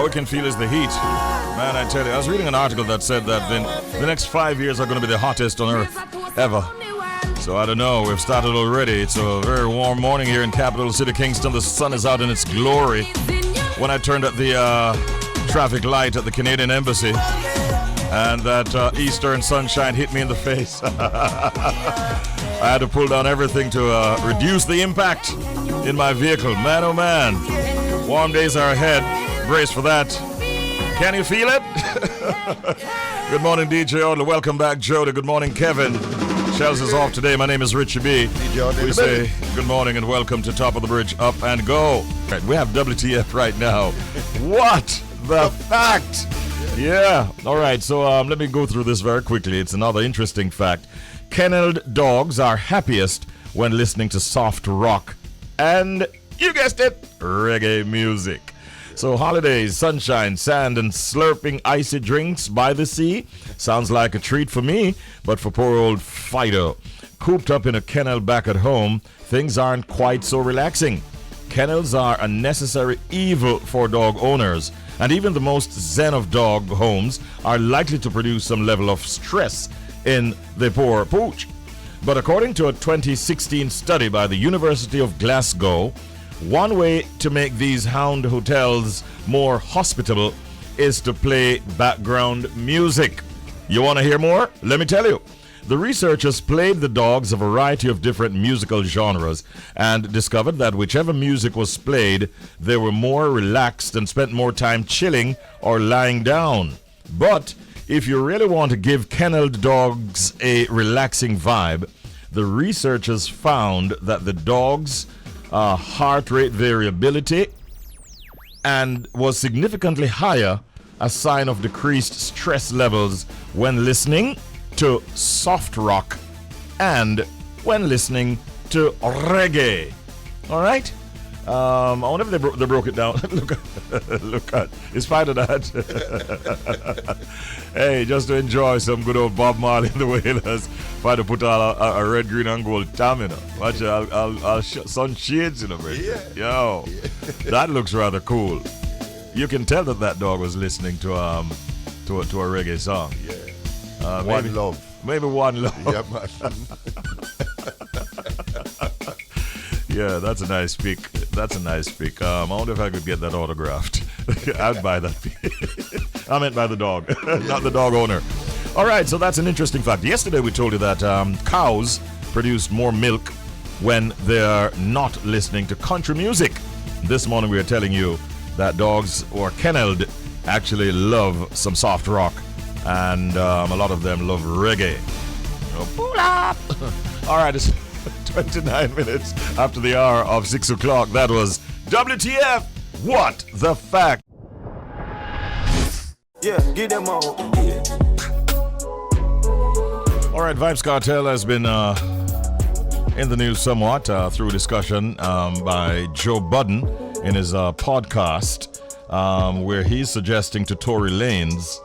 All we can feel is the heat. Man, I tell you, I was reading an article that said that the next 5 years are going to be the hottest on earth ever. So I don't know, we've started already. It's a very warm morning here in capital city Kingston. The sun is out in its glory. When I turned at the traffic light at the Canadian Embassy, and that eastern sunshine hit me in the face. I had to pull down everything to reduce the impact in my vehicle. Man, oh man. Warm days are ahead. Brace for that. Can you feel it? Good morning, DJ Odler. Welcome back, Jody. Good morning, Kevin. Shells is off today. My name is Richie B. We say good morning and welcome to Top of the Bridge Up and Go. Right, we have WTF right now. What the fact? Yeah. All right. So let me go through this very quickly. It's another interesting fact. Kennelled dogs are happiest when listening to soft rock and, you guessed it, reggae music. So holidays, sunshine, sand, and slurping icy drinks by the sea sounds like a treat for me, but for poor old Fido, cooped up in a kennel back at home, things aren't quite so relaxing. Kennels are a necessary evil for dog owners, and even the most zen of dog homes are likely to produce some level of stress in the poor pooch. But according to a 2016 study by the University of Glasgow, one way to make these hound hotels more hospitable is to play background music. You want to hear more? Let me tell you. The researchers played the dogs a variety of different musical genres and discovered that whichever music was played, they were more relaxed and spent more time chilling or lying down. But if you really want to give kennelled dogs a relaxing vibe, the researchers found that the dogs' heart rate variability and was significantly higher, a sign of decreased stress levels when listening to soft rock and when listening to reggae. All right? I wonder if they broke it down. Look at, in spite of that. Hey, just to enjoy some good old Bob Marley and the Wailers. If I had to put on a red, green, and gold tam, you know. Watch it, I'll sunshades, you know, baby. Yeah. Yo, that looks rather cool. You can tell that dog was listening to a reggae song. Yeah. One Love. Maybe One Love. Yeah, man. Yeah, that's a nice pick. I wonder if I could get that autographed. I'd buy that. I meant by the dog, not the dog owner. All right, so that's an interesting fact. Yesterday we told you that cows produce more milk when they're not listening to country music. This morning we are telling you that dogs or kennelled actually love some soft rock, and a lot of them love reggae. Pull up. All right, it's 29 minutes after the hour of 6 o'clock. That was WTF. What the fact? Yeah, get them all. Yeah. All right, Vibes Cartel has been in the news somewhat through discussion by Joe Budden in his podcast, where he's suggesting to Tory Lanez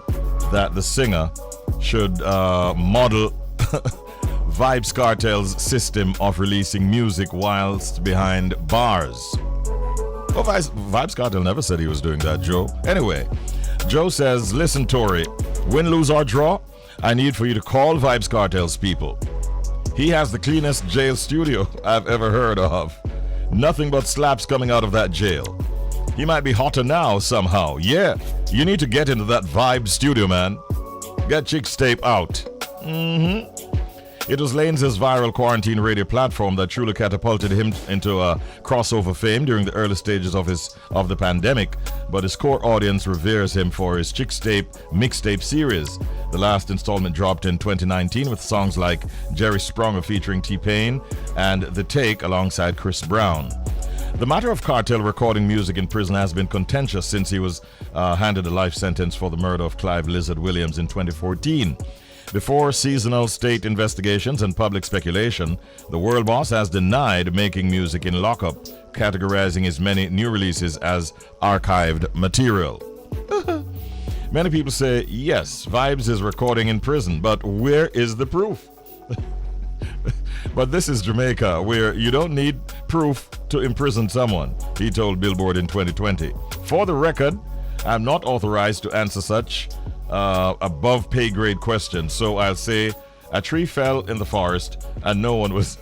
that the singer should model Vibes Cartel's system of releasing music whilst behind bars. Well, Vibes Cartel never said he was doing that, Joe. Anyway, Joe says, listen, Tory, win, lose, or draw, I need for you to call Vibes Cartel's people. He has the cleanest jail studio I've ever heard of. Nothing but slaps coming out of that jail. He might be hotter now somehow. Yeah, you need to get into that Vibe studio, man. Get Chick's tape out. It was Lanez's viral quarantine radio platform that truly catapulted him into a crossover fame during the early stages of the pandemic, but his core audience reveres him for his Chick's Tape mixtape series. The last installment dropped in 2019 with songs like Jerry Spronger featuring T-Pain and The Take alongside Chris Brown. The matter of Cartel recording music in prison has been contentious since he was handed a life sentence for the murder of Clive Lizard Williams in 2014. Before seasonal state investigations and public speculation, the world boss has denied making music in lockup, categorizing his many new releases as archived material. Many people say, yes, Vibes is recording in prison, but where is the proof? But this is Jamaica, where you don't need proof to imprison someone, he told Billboard in 2020. For the record, I'm not authorized to answer such above pay grade questions, so I'll say a tree fell in the forest and no one was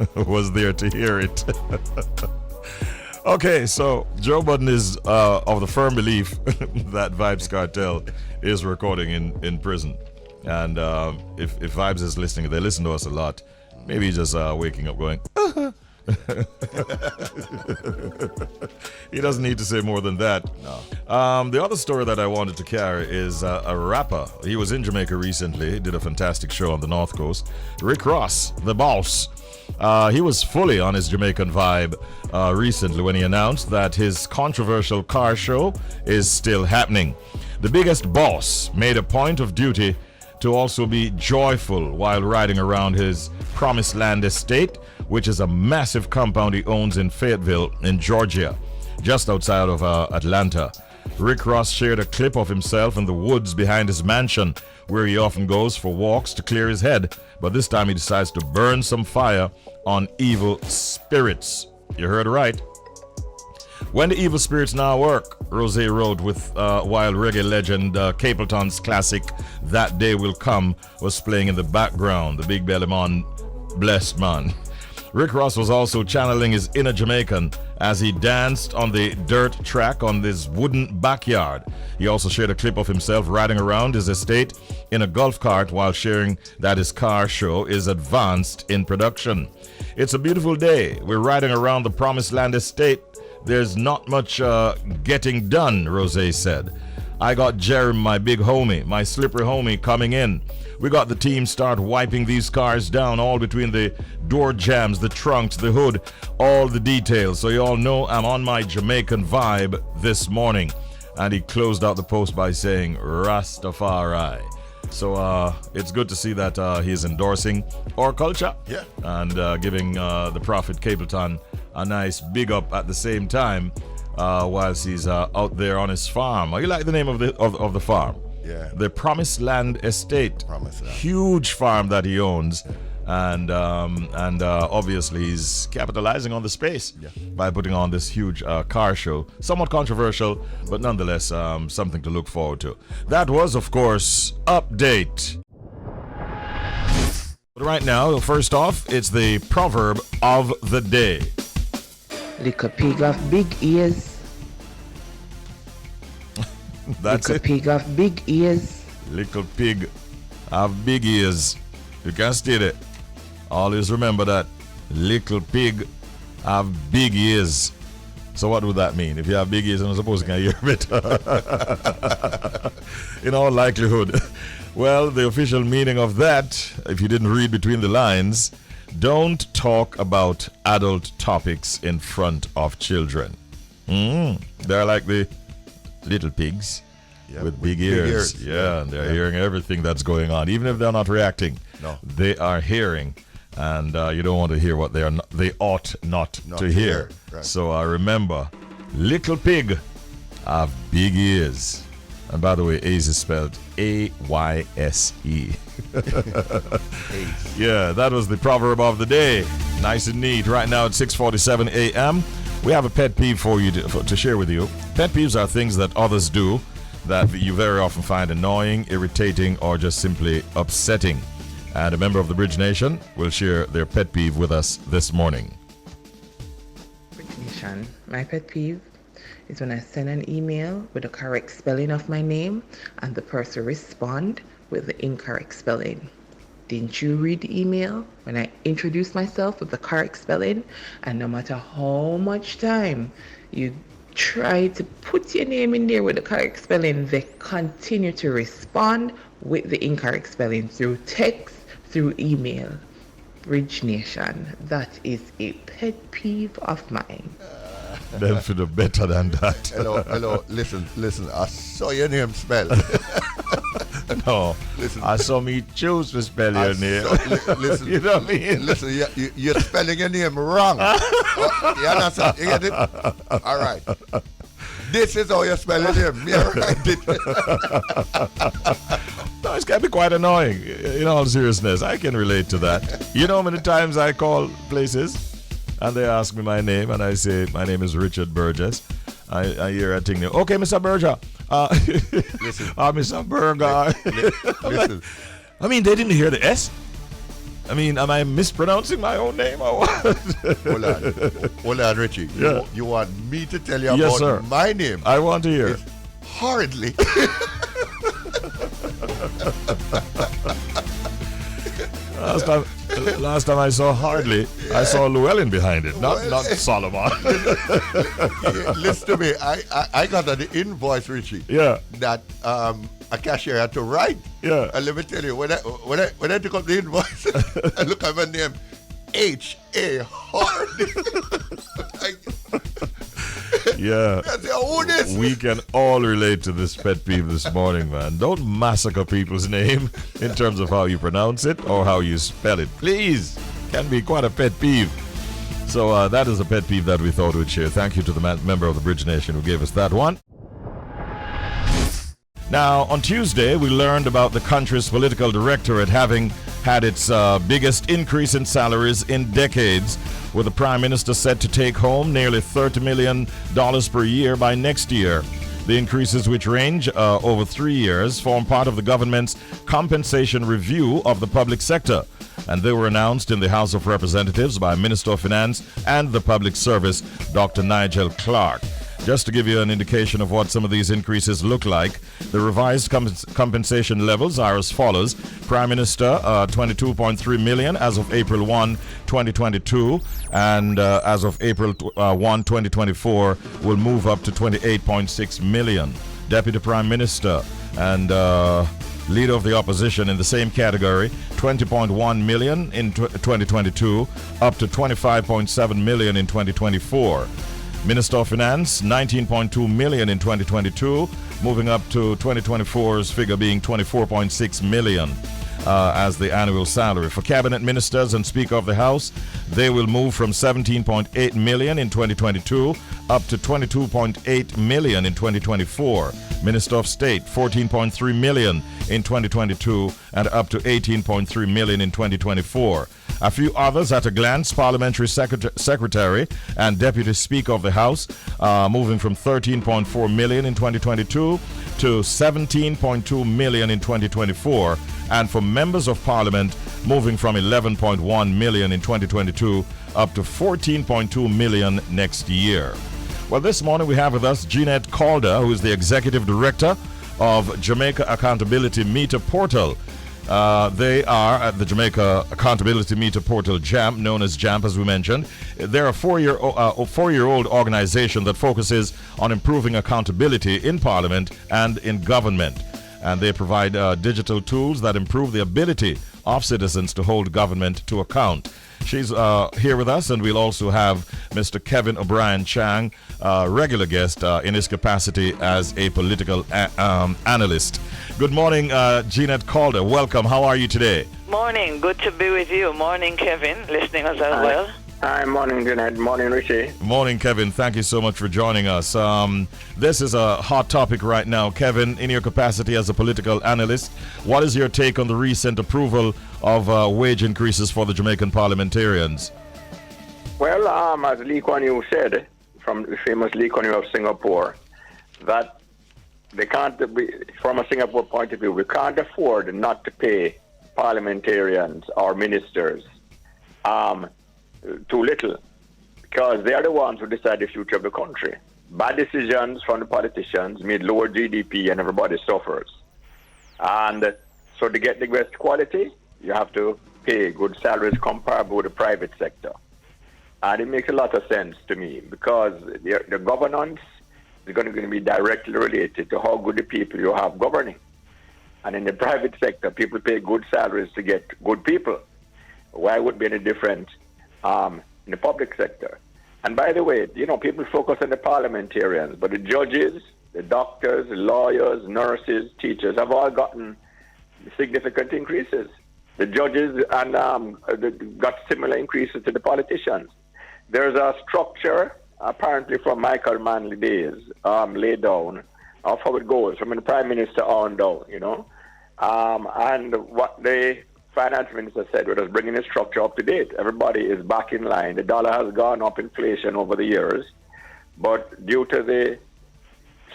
there to hear it. Okay, so Joe Budden is of the firm belief that Vibes Cartel is recording in prison. And if Vibes is listening, they listen to us a lot. Maybe he's just waking up going, He doesn't need to say more than that. No. The other story that I wanted to carry is a rapper. He was in Jamaica recently. He did a fantastic show on the North Coast. Rick Ross, the boss. He was fully on his Jamaican vibe recently when he announced that his controversial car show is still happening. The biggest boss made a point of duty to also be joyful while riding around his Promised Land estate, which is a massive compound he owns in Fayetteville in Georgia, just outside of Atlanta. Rick Ross shared a clip of himself in the woods behind his mansion, where he often goes for walks to clear his head, but this time he decides to burn some fire on evil spirits. You heard right. When the evil spirits now work, Rose wrote, with while reggae legend Capleton's classic That Day Will Come was playing in the background, the Big Belly Man, blessed man. Rick Ross was also channeling his inner Jamaican as he danced on the dirt track on this wooden backyard. He also shared a clip of himself riding around his estate in a golf cart while sharing that his car show is advanced in production. It's a beautiful day. We're riding around the Promised Land estate. There's not much getting done, Rose said. I got Jeremy, my big homie, my slippery homie, coming in. We got the team start wiping these cars down, all between the door jambs, the trunks, the hood, all the details. So you all know I'm on my Jamaican vibe this morning. And he closed out the post by saying, Rastafari. So it's good to see that he's endorsing our culture, and giving the Prophet Capleton a nice big up at the same time whilst he's out there on his farm. You like the name of the farm? Yeah. The Promised Land Estate. Promised Land. Huge farm that he owns. And obviously he's capitalizing on the space by putting on this huge car show. Somewhat controversial, but nonetheless something to look forward to. That was, of course, Update. But right now, first off, it's the Proverb of the Day. Little pig of big ears. That's Little it. pig of big ears. Little pig have big ears. You can state it. Always remember that. Little pig have big ears. So what would that mean? If you have big ears, I'm supposed you can hear it. In all likelihood. Well, the official meaning of that, if you didn't read between the lines, don't talk about adult topics in front of children. They're like the little pigs with big ears. Yeah, and they're hearing everything that's going on. Even if they're not reacting, they are hearing. And you don't want to hear what they ought not to hear. Right. So remember, little pig have big ears. And by the way, Ace is spelled A-Y-S-E. Yeah, that was the proverb of the day. Nice and neat. Right now at 6:47 a.m., we have a pet peeve for you to share with you. Pet peeves are things that others do that you very often find annoying, irritating, or just simply upsetting. And a member of the Bridge Nation will share their pet peeve with us this morning. Bridge Nation, my pet peeve is when I send an email with the correct spelling of my name and the person respond with the incorrect spelling. Didn't you read the email when I introduced myself with the correct spelling? And no matter how much time you try to put your name in there with the correct spelling, they continue to respond with the incorrect spelling through text, through email. Bridge Nation, that is a pet peeve of mine. Them for the better than that. Hello. Listen. I saw your name spelled. No, Listen. I saw me choose to spell your name. Listen. You know what I mean? Listen, you're spelling your name wrong. You understand? You get it? All right. This is how you spell your name. Yeah, right. No, it's can be quite annoying. In all seriousness, I can relate to that. You know how many times I call places and they ask me my name and I say my name is Richard Burgess. I hear a thing. Okay, Mr. Burgess, Listen. Mr. Burger. Listen. I mean, they didn't hear the S. I mean, am I mispronouncing my own name or what? Hold on, Richie. Yeah. You want me to tell you Yes, about sir. my name? I want to hear. It's hardly. Last time I saw Hardly, I saw Llewellyn behind it, not Solomon. Listen to me. I got an invoice, Richie. Yeah. That a cashier had to write. Yeah. And let me tell you, when I took up the invoice, I look at my name, H.A. Hardy. Yeah. I say, who this? We can all relate to this pet peeve this morning, man. Don't massacre people's name in terms of how you pronounce it or how you spell it. Please. Can be quite a pet peeve. So that is a pet peeve that we thought we'd share. Thank you to the member of the Bridge Nation who gave us that one. Now, on Tuesday, we learned about the country's political directorate having had its biggest increase in salaries in decades, with the Prime Minister set to take home nearly $30 million per year by next year. The increases, which range over 3 years, form part of the government's compensation review of the public sector, and they were announced in the House of Representatives by Minister of Finance and the Public Service, Dr. Nigel Clark. Just to give you an indication of what some of these increases look like, the revised compensation levels are as follows. Prime Minister, $22.3 million as of April 1, 2022, and as of April 1, 2024, will move up to $28.6 million. Deputy Prime Minister and Leader of the Opposition in the same category, $20.1 million in 2022, up to $25.7 million in 2024. Minister of Finance, $19.2 million in 2022, moving up to 2024's figure being $24.6 million as the annual salary. For cabinet ministers and Speaker of the House, they will move from $17.8 million in 2022 up to $22.8 million in 2024. Minister of State, $14.3 million in 2022 and up to $18.3 million in 2024. A few others at a glance: Parliamentary Secretary and Deputy Speaker of the House, moving from $13.4 million in 2022 to $17.2 million in 2024. And for Members of Parliament, moving from $11.1 million in 2022 up to $14.2 million next year. Well, this morning we have with us Jeanette Calder, who is the Executive Director of Jamaica Accountability Meter Portal. They are at the Jamaica Accountability Meter Portal, JAMP, known as JAMP as we mentioned. They're a four-year-old organization that focuses on improving accountability in Parliament and in government. And they provide digital tools that improve the ability of citizens to hold government to account. She's here with us, and we'll also have Mr. Kevin Obrien Chang, regular guest in his capacity as a political analyst. Good morning, Jeanette Calder. Welcome. How are you today? Morning. Good to be with you. Morning, Kevin. Listening as well. Hi, morning, Jeanette. Morning, Richie. Morning, Kevin. Thank you so much for joining us. This is a hot topic right now. Kevin, in your capacity as a political analyst, what is your take on the recent approval of wage increases for the Jamaican parliamentarians? Well, as Lee Kuan Yew said, from the famous Lee Kuan Yew of Singapore, that they can't, from a Singapore point of view, we can't afford not to pay parliamentarians or ministers too little, because they are the ones who decide the future of the country. Bad decisions from the politicians made lower GDP and everybody suffers. And so to get the best quality, you have to pay good salaries comparable with the private sector. And it makes a lot of sense to me, because the governance is going to be directly related to how good the people you have governing. And in the private sector, people pay good salaries to get good people. Why would it be any different in the public sector? And by the way, people focus on the parliamentarians, but the judges, the doctors, the lawyers, nurses, teachers have all gotten significant increases. The judges got similar increases to the politicians. There's a structure, apparently from Michael Manley days, laid down of how it goes from the Prime Minister on down, and what the Finance Minister said was bringing the structure up to date. Everybody is back in line. The dollar has gone up inflation over the years, but due to the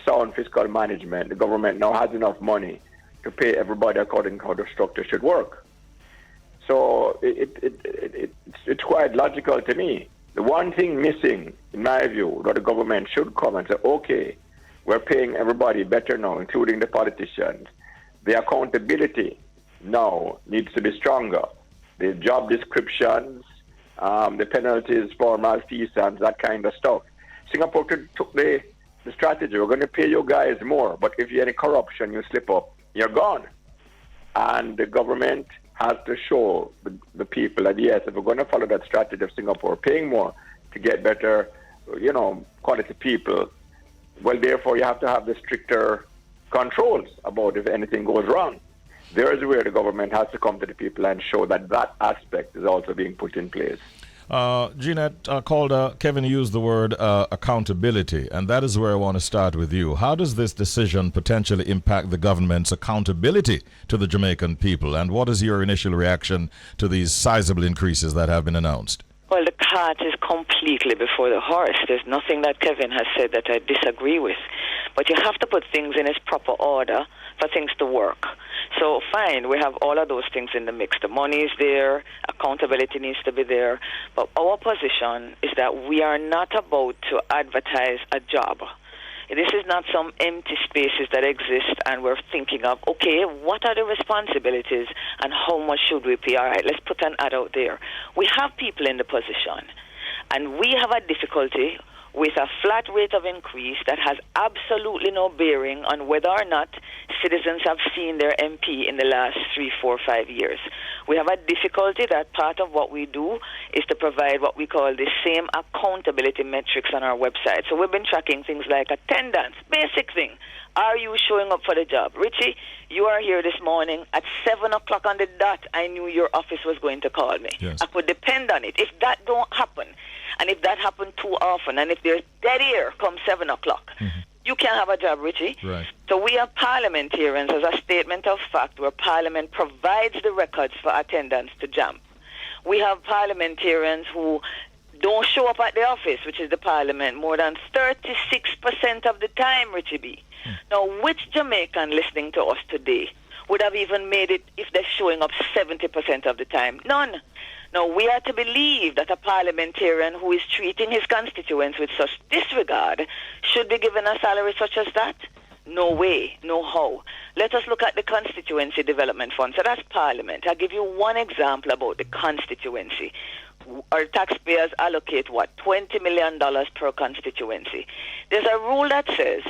sound fiscal management, the government now has enough money to pay everybody according to how the structure should work. So it's quite logical to me. The one thing missing, in my view, that the government should come and say, okay, we're paying everybody better now, including the politicians. The accountability now needs to be stronger. The job descriptions, the penalties for malfeasance, that kind of stuff. Singapore took the strategy. We're going to pay you guys more, but if you any corruption, you slip up, you're gone. And the government has to show the people that, yes, if we're going to follow that strategy of Singapore, paying more to get better, quality people, well, therefore, you have to have the stricter controls about if anything goes wrong. There's where the government has to come to the people and show that that aspect is also being put in place. Jeanette Calder, Kevin used the word accountability, and that is where I want to start with you. How does this decision potentially impact the government's accountability to the Jamaican people, and what is your initial reaction to these sizable increases that have been announced? Well, the cart is completely before the horse. There's nothing that Kevin has said that I disagree with. But you have to put things in its proper order for things to work. So, fine, we have all of those things in the mix. The money is there, accountability needs to be there. But our position is that we are not about to advertise a job. This is not some empty spaces that exist and we're thinking of, okay, what are the responsibilities and how much should we pay? All right, let's put an ad out there. We have people in the position and we have a difficulty with a flat rate of increase that has absolutely no bearing on whether or not citizens have seen their MP in the last 3, 4, 5 years. We have a difficulty that part of what we do is to provide what we call the same accountability metrics on our website. So we've been tracking things like attendance, basic thing. Are you showing up for the job? Richie, you are here this morning at 7 o'clock on the dot. I knew your office was going to call me. Yes. I could depend on it. If that don't happen, and if that happens too often, and if there's dead air come 7 o'clock, you can't have a job, Richie. Right. So we have parliamentarians as a statement of fact where Parliament provides the records for attendance to JAMP. We have parliamentarians who don't show up at the office, which is the Parliament, more than 36% of the time, Richie B. Now, which Jamaican listening to us today would have even made it if they're showing up 70% of the time? None. Now, we are to believe that a parliamentarian who is treating his constituents with such disregard should be given a salary such as that? No way, no how. Let us look at the Constituency Development Fund. So that's Parliament. I'll give you one example about the constituency. Our taxpayers allocate, $20 million per constituency. There's a rule that says,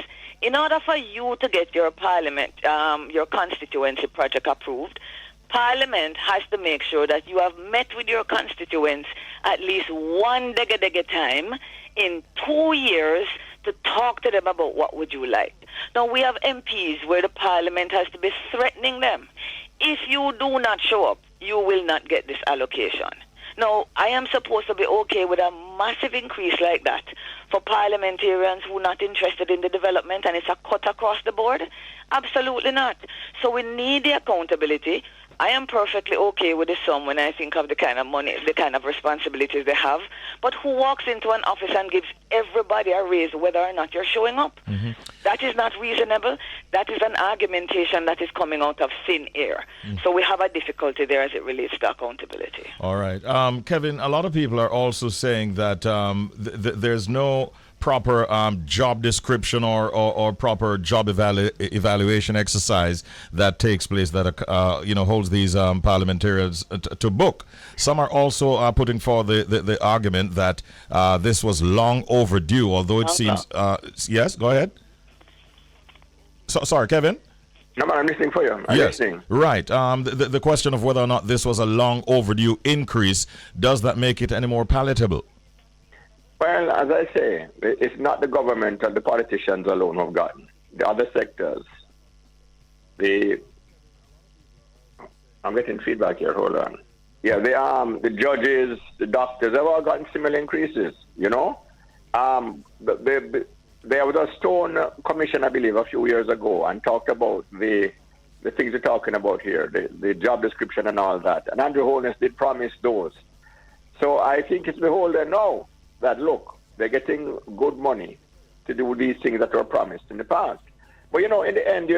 in order for you to get your parliament, your constituency project approved, Parliament has to make sure that you have met with your constituents at least one dega time in 2 years to talk to them about what would you like. Now, we have MPs where the Parliament has to be threatening them. If you do not show up, you will not get this allocation. Now, I am supposed to be okay with a massive increase like that for parliamentarians who are not interested in the development and it's a cut across the board? Absolutely not. So we need the accountability. I am perfectly okay with the sum when I think of the kind of money, the kind of responsibilities they have. But who walks into an office and gives everybody a raise whether or not you're showing up? That is not reasonable. That is an argumentation that is coming out of thin air. So we have a difficulty there as it relates to accountability. All right. Kevin, a lot of people are also saying that there's no proper job description or proper job evaluation exercise that takes place that holds these parliamentarians to book. Some are also putting forward the argument that this was long overdue, although it seems yes, go ahead. Sorry, Kevin. No, man, I'm listening for you. I'm listening. Right. The question of whether or not this was a long overdue increase, does that make it any more palatable? Well, as I say, it's not the government and the politicians alone who have gotten. The other sectors, I'm getting feedback here, hold on. Yeah, the judges, the doctors, they've all gotten similar increases, you know? There was a Stone commission, I believe, a few years ago and talked about the things we're talking about here, the job description and all that. And Andrew Holness did promise those. So I think it's beholden now that, look, they're getting good money to do these things that were promised in the past. But, in the end,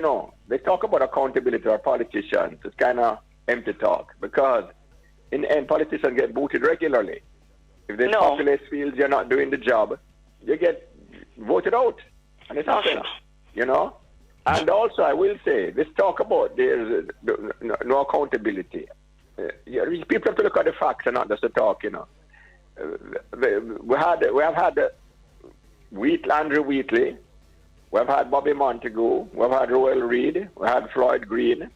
they talk about accountability to our politicians. It's kind of empty talk because in the end, politicians get booted regularly. If the populace feels you're not doing the job, you get voted out. And it's happening, And also, I will say, this talk about there's no accountability. People have to look at the facts and not just the talk, We have had Andrew Wheatley, we've had Bobby Montague, we've had Roel Reid, we had Floyd Green.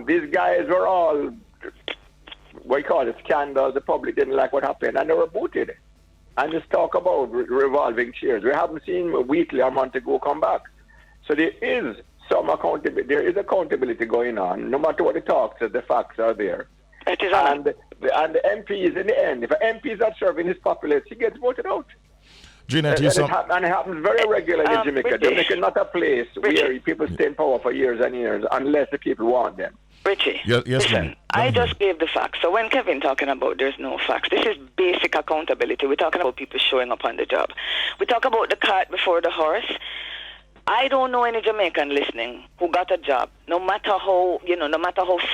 These guys were all, scandals. The public didn't like what happened, and they were booted. And just talk about revolving chairs. We haven't seen Wheatley or Montague come back. So there is some accountability. There is accountability going on. No matter what the talk says, the facts are there. And the MPs, in the end, if an MP is not serving his populace, he gets voted out. Jeanette, and it happens very regularly in Jamaica. Jamaica is not a place where people stay in power for years and years unless the people want them. Richie, yes, listen, I just gave the facts. So when Kevin talking about there's no facts, this is basic accountability. We're talking about people showing up on the job. We talk about the cart before the horse. I don't know any Jamaican listening who got a job, no matter how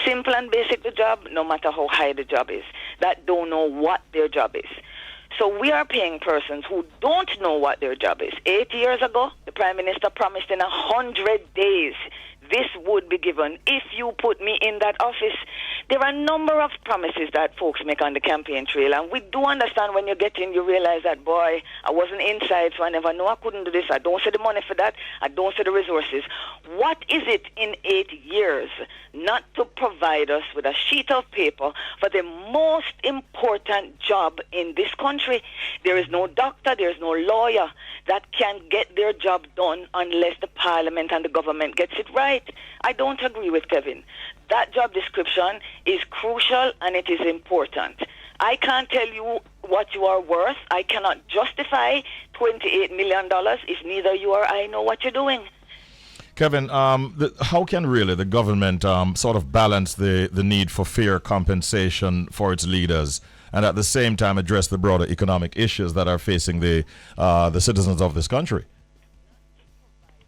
simple and basic the job, no matter how high the job is, that don't know what their job is. So we are paying persons who don't know what their job is. 8 years ago, the Prime Minister promised in 100 days this would be given if you put me in that office. There are a number of promises that folks make on the campaign trail, and we do understand when you get in, you realize that, boy, I wasn't inside, so I never know I couldn't do this. I don't see the money for that. I don't see the resources. What is it in 8 years not to provide us with a sheet of paper for the most important job in this country? There is no doctor, there is no lawyer that can get their job done unless the parliament and the government gets it right. I don't agree with Kevin. That job description is crucial and it is important. I can't tell you what you are worth. I cannot justify $28 million if neither you or I know what you're doing. Kevin, how can really the government sort of balance the need for fair compensation for its leaders and at the same time address the broader economic issues that are facing the citizens of this country?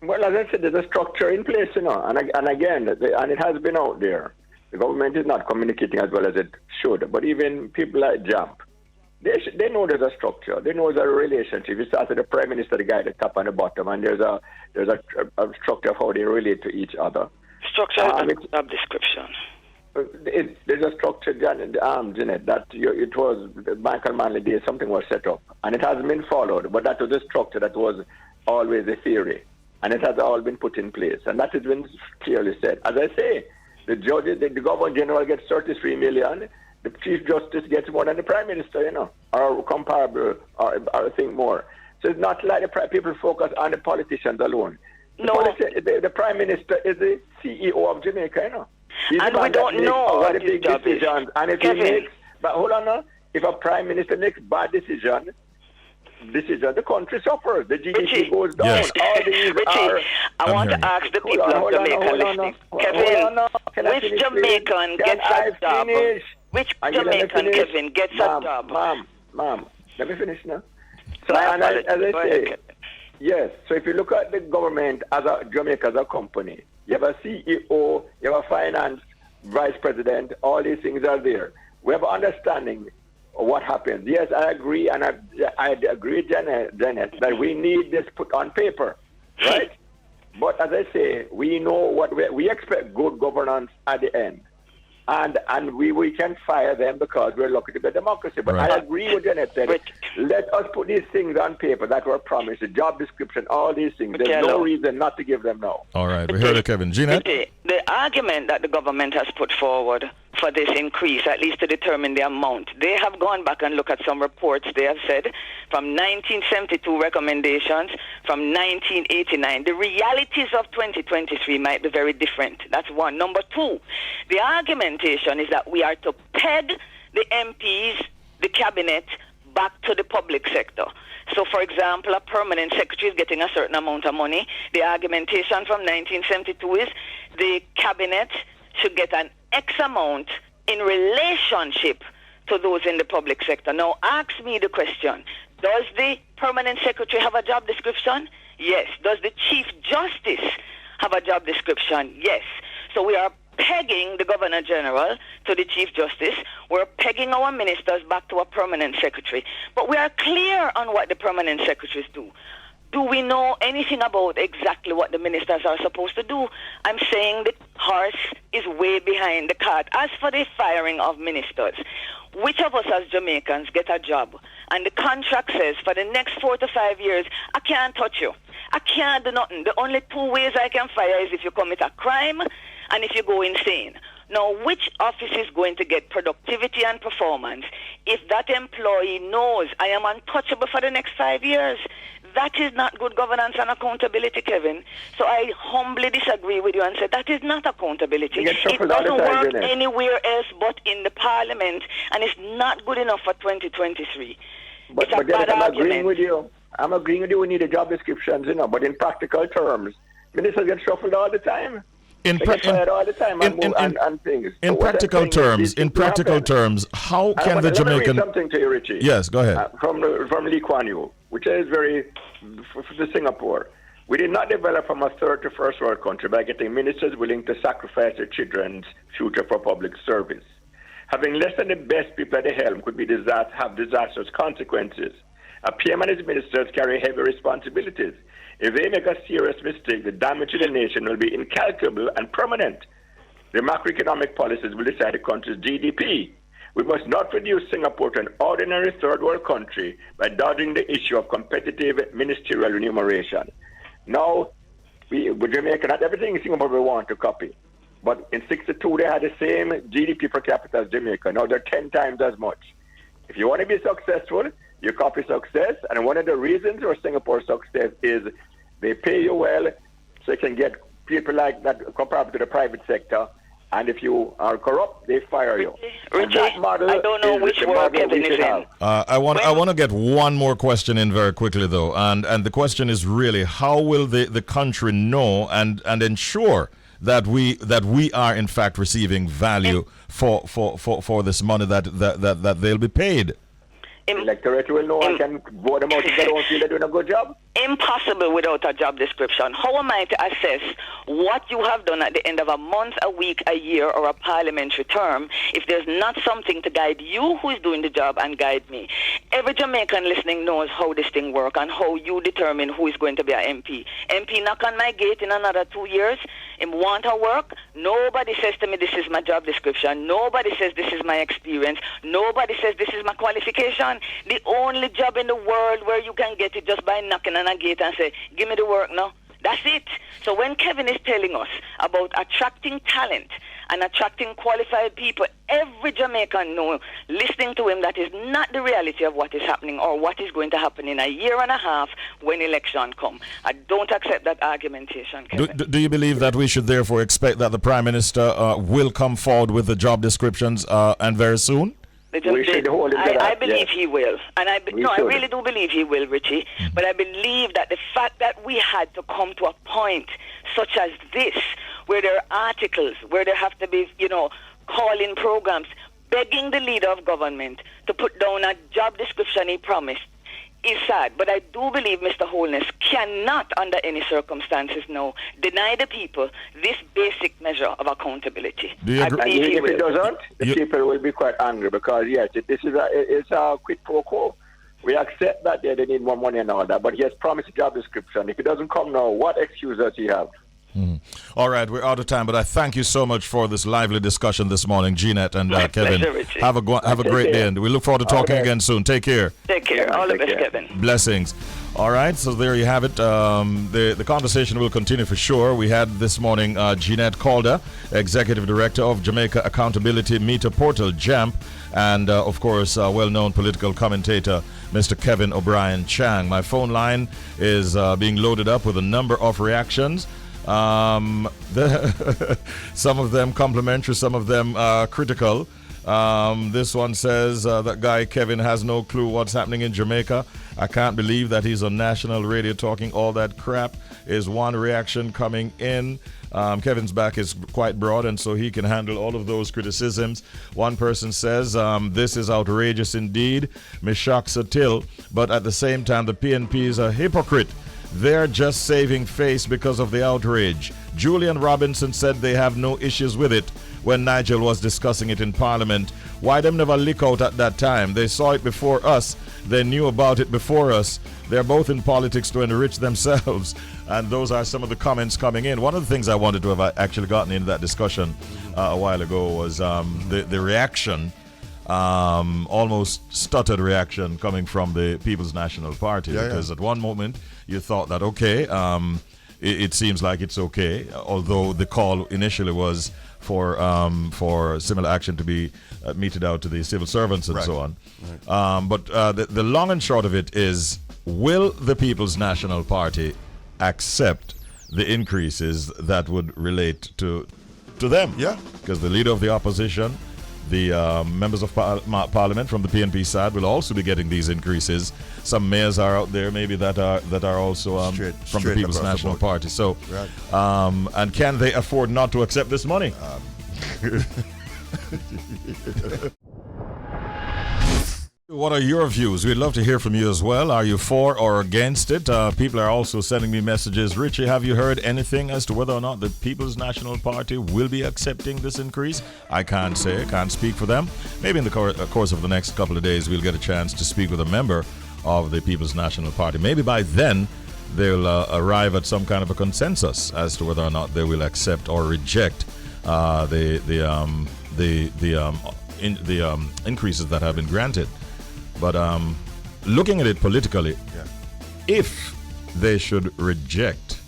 Well, as I said, there's a structure in place, and again, and it has been out there. The government is not communicating as well as it should, but even people like JAMP, they know there's a structure. They know there's a relationship. You start with the Prime Minister, the guy at the top and the bottom, and there's a structure of how they relate to each other. Structure and job description. There's a structure, Jeanette, that it was Michael Manley Day, something was set up, and it hasn't been followed, but that was a structure that was always a theory. And it has all been put in place. And that has been clearly said. As I say, the Governor General gets 33 million. The Chief Justice gets more than the Prime Minister, or comparable, or I think more. So it's not like the people focus on the politicians alone. The Prime Minister is the CEO of Jamaica, He's and we don't know what the big job decisions. Is. And if he makes, but hold on now, if a Prime Minister makes bad decisions, the country suffers. The GDP goes down. Yes. All these Richie, I want to ask the people of Jamaica listening. Kevin, which Jamaican gets a job? Which Jamaican, Kevin, gets a job? Ma'am, let me finish now. So, as I say, yes, so if you look at the government as Jamaica as a company, you have a CEO, you have a finance vice president, all these things are there. We have an understanding what happens. Yes, I agree, and I agree, Janet, that we need this put on paper, right? But as I say, we know what we expect good governance at the end. And we can fire them because we're lucky to be a democracy. But right. I agree with Jeanette said, let us put these things on paper that were promised, the job description, all these things. There's no reason not to give them now. All right, we heard it, Kevin. Jeanette? The argument that the government has put forward for this increase, at least to determine the amount, they have gone back and looked at some reports. They have said from 1972 recommendations, from 1989. The realities of 2023 might be very different. That's one. Number two, the argumentation is that we are to peg the MPs, the cabinet, back to the public sector. So, for example, a permanent secretary is getting a certain amount of money. The argumentation from 1972 is the cabinet should get an X amount in relationship to those in the public sector. Now, ask me the question. Does the permanent secretary have a job description? Yes. Does the chief justice have a job description? Yes. So we are pegging the Governor General to the Chief Justice. We're pegging our ministers back to a permanent secretary. But we are clear on what the permanent secretaries do. Do we know anything about exactly what the ministers are supposed to do? I'm saying the horse is way behind the cart. As for the firing of ministers, which of us as Jamaicans get a job? And the contract says for the next 4 to 5 years, I can't touch you. I can't do nothing. The only 2 ways I can fire is if you commit a crime and if you go insane. Now, which office is going to get productivity and performance if that employee knows I am untouchable for the next 5 years? That is not good governance and accountability, Kevin. So I humbly disagree with you and say that is not accountability. It doesn't work anywhere else but in the parliament, and it's not good enough for 2023. But I'm agreeing with you. I'm agreeing with you. We need a job descriptions, but in practical terms, ministers get shuffled all the time. In practical terms, how can the Jamaican? Let me read something to you, Richie. Yes, go ahead. From Lee Kuan Yew, which is very for the Singapore. We did not develop from a third to first world country by getting ministers willing to sacrifice their children's future for public service. Having less than the best people at the helm could have disastrous consequences. A PM and his ministers carry heavy responsibilities. If they make a serious mistake, the damage to the nation will be incalculable and permanent. The macroeconomic policies will decide the country's GDP. We must not reduce Singapore to an ordinary third world country by dodging the issue of competitive ministerial remuneration. Now, with Jamaica, not everything in Singapore we want to copy. But in 1962, they had the same GDP per capita as Jamaica. Now they're 10 times as much. If you want to be successful, you copy success. And one of the reasons for Singapore's success is they pay you well so you can get people like that comparable to the private sector. And if you are corrupt, they fire you. Richie, I don't know which world Kevin is in. I want to get one more question in very quickly, though. And the question is really, how will the country know and ensure that we are, in fact, receiving value for this money that they'll be paid? The electorate will know and can vote them out if they don't feel they're doing a good job. Impossible without a job description. How am I to assess what you have done at the end of a month, a week, a year, or a parliamentary term if there's not something to guide you who is doing the job and guide me? Every Jamaican listening knows how this thing works and how you determine who is going to be an MP. MP knock on my gate in another 2 years, him want to work. Nobody says to me this is my job description. Nobody says this is my experience. Nobody says this is my qualification. The only job in the world where you can get it just by knocking on a gate and say, give me the work now. That's it. So when Kevin is telling us about attracting talent and attracting qualified people, every Jamaican knows, listening to him, that is not the reality of what is happening or what is going to happen in a year and a half when election come. I don't accept that argumentation, Kevin. Do you believe that we should therefore expect that the Prime Minister will come forward with the job descriptions and very soon? I believe he will. And I really do believe he will, Richie. Mm-hmm. But I believe that the fact that we had to come to a point such as this, where there are articles, where there have to be, call-in programs, begging the leader of government to put down a job description he promised, is sad. But I do believe Mr. Holness cannot, under any circumstances now, deny the people this basic measure of accountability. I believe if he doesn't, the people will be quite angry because, yes, it's a quid pro quo. We accept that they need more money and all that, but he has promised a job description. If it doesn't come now, what excuse does he have? All right, we're out of time, but I thank you so much for this lively discussion this morning, Jeanette and Kevin. Pleasure, Richie. Have a great day, and we look forward to talking again soon. Take care. Take care. All the best, Kevin. Blessings. All right, so there you have it. The conversation will continue for sure. We had this morning Jeanette Calder, Executive Director of Jamaica Accountability Meter Portal, JAMP, and of course, well-known political commentator, Mr. Kevin Obrien Chang. My phone line is being loaded up with a number of reactions. Some of them complimentary, some of them critical. This one says that guy Kevin has no clue what's happening in Jamaica. I can't believe that he's on national radio talking all that crap. Is one reaction coming in. Kevin's back is quite broad, and so he can handle all of those criticisms. One person says, this is outrageous indeed. Me shocks a till, but at the same time, the PNP is a hypocrite. They're just saving face because of the outrage. Julian Robinson said they have no issues with it when Nigel was discussing it in Parliament. Why them never leak out at that time? They saw it before us. They knew about it before us. They're both in politics to enrich themselves. And those are some of the comments coming in. One of the things I wanted to have actually gotten into that discussion a while ago was the reaction, almost stuttered reaction coming from the People's National Party. Because at one moment you thought that, okay, it seems like it's okay, although the call initially was for similar action to be meted out to the civil servants and so on. But the long and short of it is, will the People's National Party accept the increases that would relate to them? Yeah. Because the leader of the opposition, the members of Parliament from the PNP side will also be getting these increases. Some mayors are out there maybe that are also from the People's National Party. So, and can they afford not to accept this money? What are your views? We'd love to hear from you as well. Are you for or against it? People are also sending me messages. Richie, have you heard anything as to whether or not the People's National Party will be accepting this increase? I can't say. I can't speak for them. Maybe in the course of the next couple of days, we'll get a chance to speak with a member of the People's National Party. Maybe by then, they'll arrive at some kind of a consensus as to whether or not they will accept or reject the increases that have been granted. But looking at it politically, if they should reject,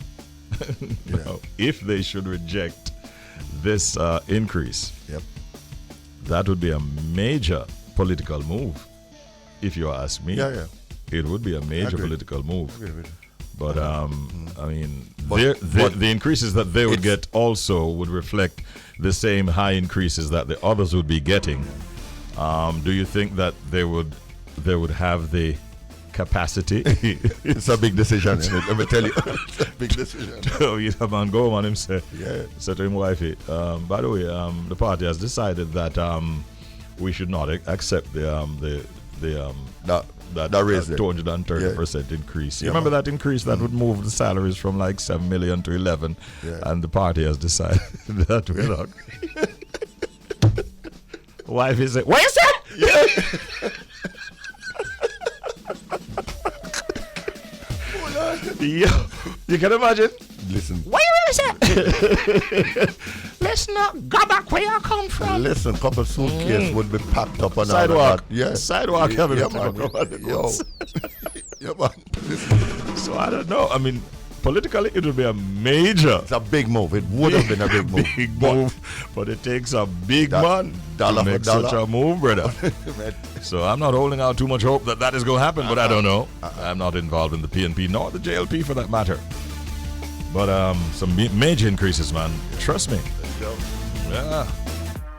if they should reject this increase, that would be a major political move. If you ask me, it would be a major political move. But I mean, the increases that they would get also would reflect the same high increases that the others would be getting. Do you think that they would have the capacity? It's a big decision. Let me tell you, it's a big decision. So you have man go on him say to him wifey. By the way, the party has decided that we should not accept the 230% increase. You remember that increase that would move the salaries from like 7 million to 11, and the party has decided that we're not. Wife is it? What is that? Yo, you can imagine. Listen. Where is it? Let's not go back where you come from. Listen, couple suitcases would be packed up on sidewalk. Sidewalk. Having man. Listen. So I don't know. I mean, politically, it would be a major. It's a big move. It would have been a big move. But it takes a big man to make such a move, brother. So I'm not holding out too much hope that is going to happen, but I don't know. I'm not involved in the PNP nor the JLP for that matter. But some major increases, man. Trust me. Yeah.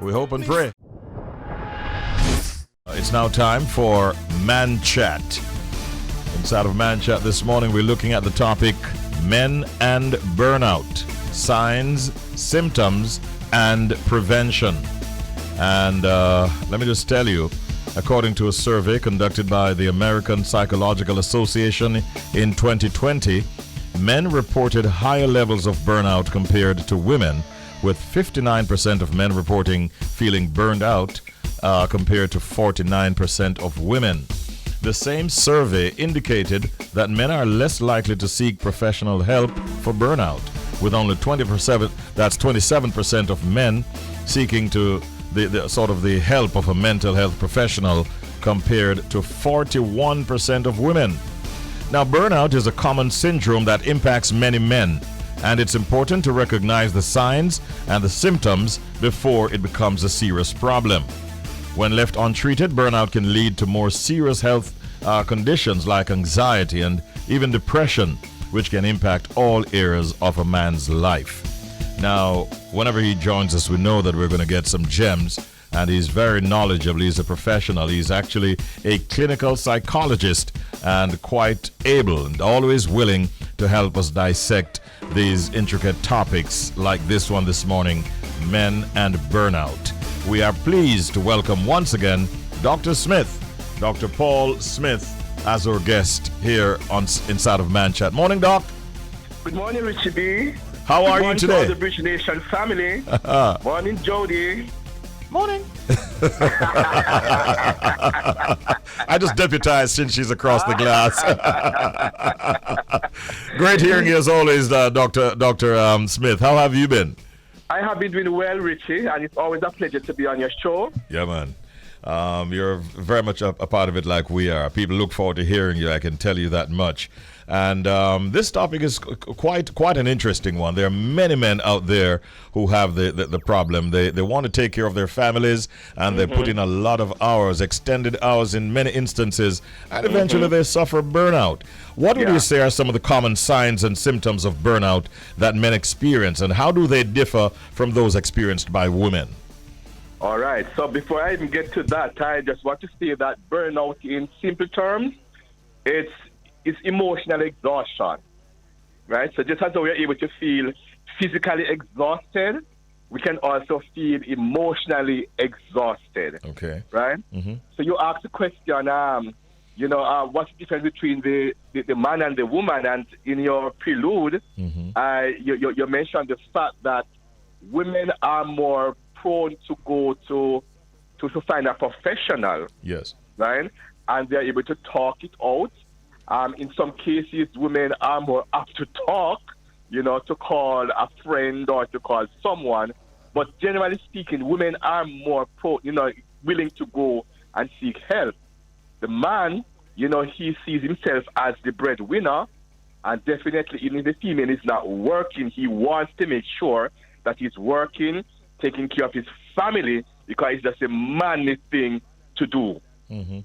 We hope and pray. It's now time for Man Chat. Inside of Man Chat this morning, we're looking at the topic men and burnout, signs, symptoms, and prevention. And let me just tell you, according to a survey conducted by the American Psychological Association in 2020, men reported higher levels of burnout compared to women, with 59% of men reporting feeling burned out compared to 49% of women. The same survey indicated that men are less likely to seek professional help for burnout, with only 27% of men seeking to the sort of the help of a mental health professional compared to 41% of women. Now, burnout is a common syndrome that impacts many men, and it's important to recognize the signs and the symptoms before it becomes a serious problem. When left untreated, burnout can lead to more serious health conditions like anxiety and even depression, which can impact all areas of a man's life. Now, whenever he joins us, we know that we're going to get some gems and he's very knowledgeable. He's a professional. He's actually a clinical psychologist and quite able and always willing to help us dissect these intricate topics like this one this morning, men and burnout. We are pleased to welcome once again Dr. Smith, Dr. Paul Smith, as our guest here on Inside of Man Chat. Morning, Doc. Good morning, Richie B. How are you today? To all the British Nation family. Morning, Jody. Morning. I just deputized since she's across the glass. Great hearing you as always, Dr. Smith. How have you been? I have been doing well, Richie, and it's always a pleasure to be on your show. Yeah, man. You're very much a part of it like we are. People look forward to hearing you, I can tell you that much. And this topic is quite an interesting one. There are many men out there who have the problem. They want to take care of their families, and they put in a lot of hours, extended hours in many instances, and eventually they suffer burnout. What would you say are some of the common signs and symptoms of burnout that men experience, and how do they differ from those experienced by women? All right. So before I even get to that, I just want to say that burnout, in simple terms, it's emotional exhaustion, right? So just as we're able to feel physically exhausted, we can also feel emotionally exhausted. Okay. Right? So you asked the question, what's the difference between the man and the woman? And in your prelude, you mentioned the fact that women are more prone to go to find a professional. Yes. Right? And they're able to talk it out. In some cases, women are more apt to talk, to call a friend or to call someone. But generally speaking, women are more willing to go and seek help. The man, he sees himself as the breadwinner, and definitely even if the female is not working, he wants to make sure that he's working, taking care of his family, because it's just a manly thing to do.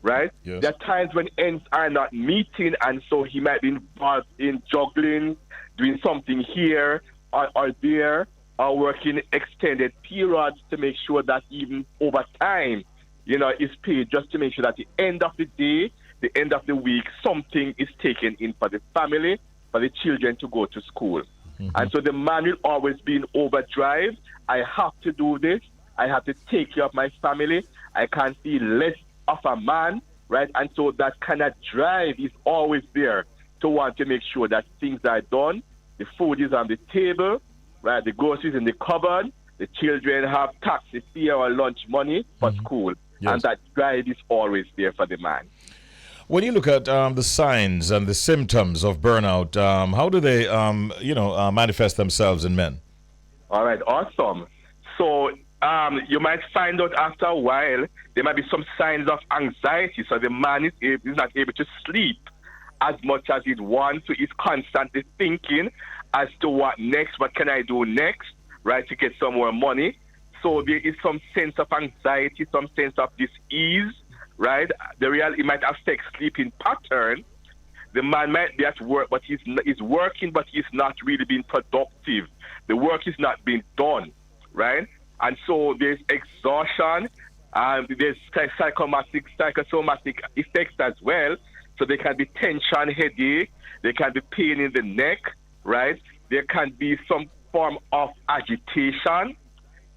Right? Yes. There are times when ends are not meeting, and so he might be involved in juggling, doing something here or there, or working extended periods to make sure that even over time, is paid, just to make sure that at the end of the day, the end of the week, something is taken in for the family, for the children to go to school. And so the man will always be in overdrive. I have to do this. I have to take care of my family. I can't feel less of a man, right? And so that kind of drive is always there to want to make sure that things are done, the food is on the table, right? The groceries in the cupboard, the children have taxi fare or lunch money for school. Yes. And that drive is always there for the man. When you look at the signs and the symptoms of burnout, how do they, manifest themselves in men? All right, awesome. So you might find out after a while there might be some signs of anxiety. So the man is not able to sleep as much as he'd want. So he's constantly thinking as to what next, what can I do next, right, to get some more money. So there is some sense of anxiety, some sense of dis-ease, right? It might affect sleeping pattern. The man might be at work, but he's working, but he's not really being productive. The work is not being done, right? And so there's exhaustion, and there's psychosomatic effects as well. So there can be tension, headache, there can be pain in the neck, right? There can be some form of agitation.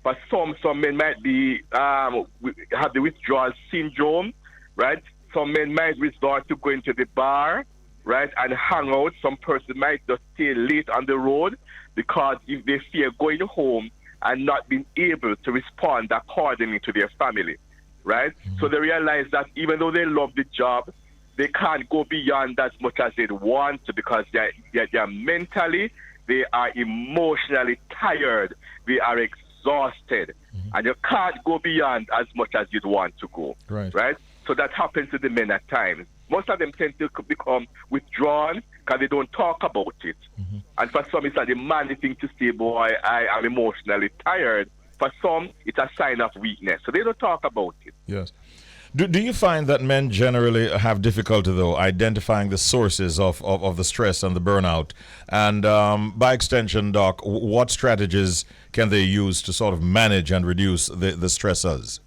For some men might be have the withdrawal syndrome, right? Some men might resort to going to the bar, right, and hang out. Some person might just stay late on the road because if they fear going home and not being able to respond accordingly to their family, right? So they realize that even though they love the job, they can't go beyond as much as they'd want to because they're mentally, they are emotionally tired, they are exhausted, and you can't go beyond as much as you'd want to go, right? So that happens to the men at times. Most of them tend to become withdrawn because they don't talk about it. And for some, it's like the manly thing to say, boy, I am emotionally tired. For some, it's a sign of weakness. So they don't talk about it. Yes. Do you find that men generally have difficulty, though, identifying the sources of the stress and the burnout? And by extension, Doc, what strategies can they use to sort of manage and reduce the stressors?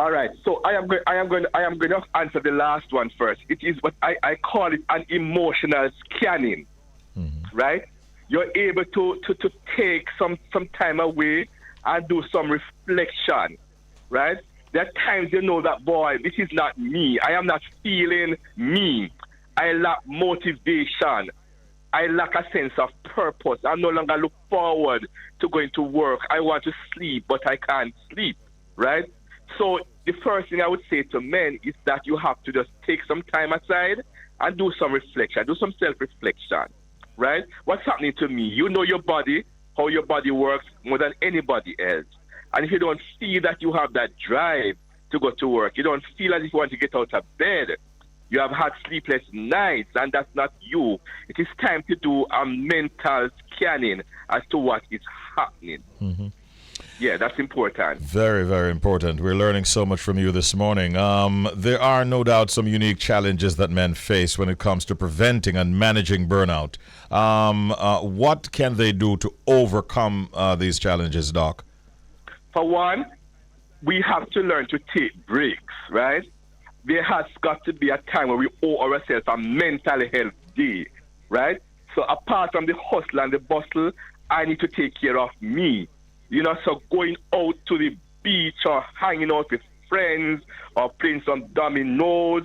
All right. So I am going to answer the last one first. It is what I call it an emotional scanning. Right? You're able to take some time away and do some reflection. Right? There are times you know that, boy, this is not me. I am not feeling me. I lack motivation. I lack a sense of purpose. I no longer look forward to going to work. I want to sleep, but I can't sleep, right? So the first thing I would say to men is that you have to just take some time aside and do some reflection, do some self-reflection, right? What's happening to me? You know your body, how your body works more than anybody else. And if you don't feel that you have that drive to go to work, you don't feel as if you want to get out of bed, you have had sleepless nights, and that's not you. It is time to do a mental scanning as to what is happening. Yeah, that's important. Very, very important. We're learning so much from you this morning. There are no doubt some unique challenges that men face when it comes to preventing and managing burnout. What can they do to overcome these challenges, Doc? For one, we have to learn to take breaks, right? There has got to be a time where we owe ourselves a mental health day, right? So apart from the hustle and the bustle, I need to take care of me. You know, so going out to the beach or hanging out with friends or playing some dominoes,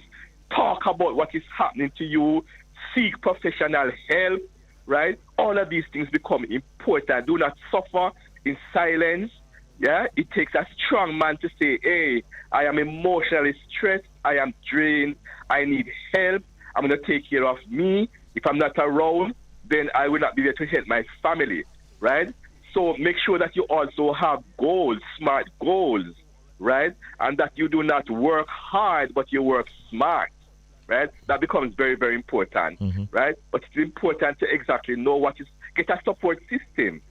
talk about what is happening to you, seek professional help, right? All of these things become important. Do not suffer in silence. Yeah, it takes a strong man to say, hey, I am emotionally stressed, I am drained, I need help, I'm going to take care of me. If I'm not around, then I will not be there to help my family, right? So make sure that you also have goals, smart goals, right? And that you do not work hard, but you work smart, right? That becomes very, very important, right? But it's important to exactly know get a support system.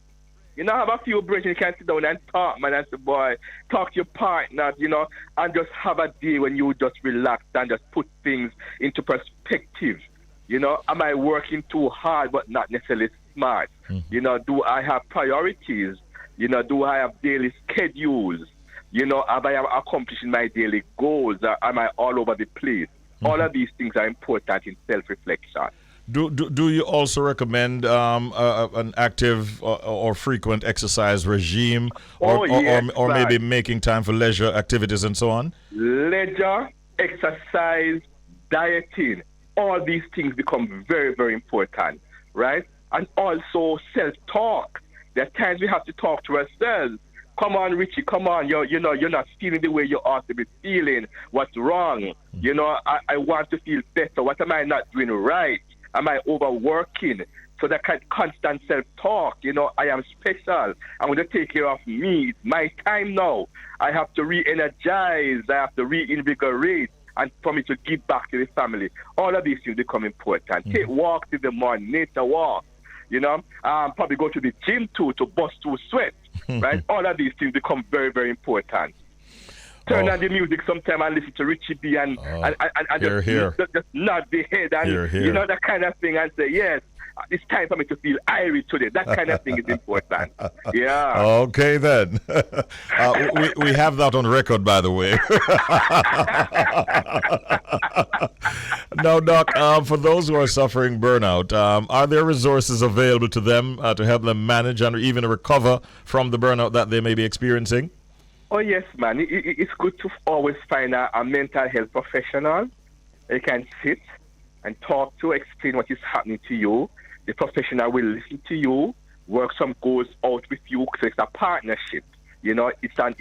You know, have a few breaks, you can sit down and talk, man, and say, boy, talk to your partner, you know, and just have a day when you just relax and just put things into perspective. You know, am I working too hard but not necessarily smart? You know, do I have priorities? You know, do I have daily schedules? You know, am I accomplishing my daily goals? Am I all over the place? All of these things are important in self-reflection. Do you also recommend an active or frequent exercise regime, or maybe making time for leisure activities and so on? Leisure, exercise, dieting, all these things become very, very important, right? And also self-talk. There are times we have to talk to ourselves. Come on, Richie, come on. You're not feeling the way you ought to be feeling. What's wrong? You know, I want to feel better. What am I not doing right? Am I overworking? So that kind of constant self-talk, you know, I am special. I'm going to take care of me. It's my time now. I have to re-energize. I have to reinvigorate, and for me to give back to the family. All of these things become important. Take walks in the morning, nature walk. You know, probably go to the gym too to bust through sweat, right? All of these things become very, very important. Turn on the music sometime and listen to Richie B and just nod the head and you know, that kind of thing, and say, yes, it's time for me to feel Irish today. That kind of thing is important. Yeah. Okay then. We have that on record, by the way. Now, Doc, for those who are suffering burnout, are there resources available to them to help them manage and even recover from the burnout that they may be experiencing? Oh, yes, man. It's good to always find a mental health professional you can sit and talk to, explain what is happening to you. The professional will listen to you, work some goals out with you, so it's a partnership. You know, you're not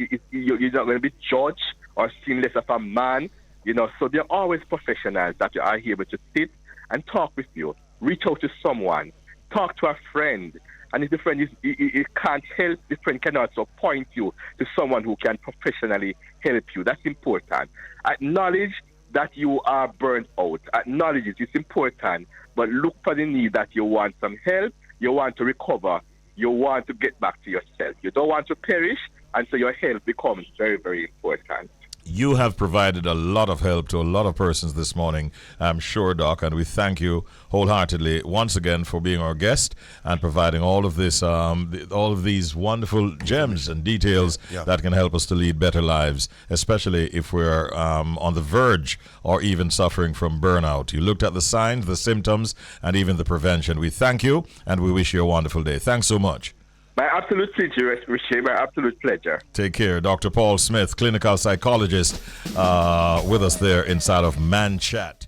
going to be judged or seen less of a man. You know, so there are always professionals that are able to sit and talk with you. Reach out to someone. Talk to a friend. And if the friend can't help, the friend can also point you to someone who can professionally help you. That's important. Acknowledge that you are burnt out. Acknowledge it. It's important. But look for the need that you want some help, you want to recover, you want to get back to yourself. You don't want to perish, and so your health becomes very, very important. You have provided a lot of help to a lot of persons this morning, I'm sure, Doc, and we thank you wholeheartedly once again for being our guest and providing all of this, all of these wonderful gems and details that can help us to lead better lives, especially if we're on the verge or even suffering from burnout. You looked at the signs, the symptoms, and even the prevention. We thank you, and we wish you a wonderful day. Thanks so much. My absolute pleasure, Richie. My absolute pleasure. Take care. Dr. Paul Smith, clinical psychologist, with us there inside of Man Chat.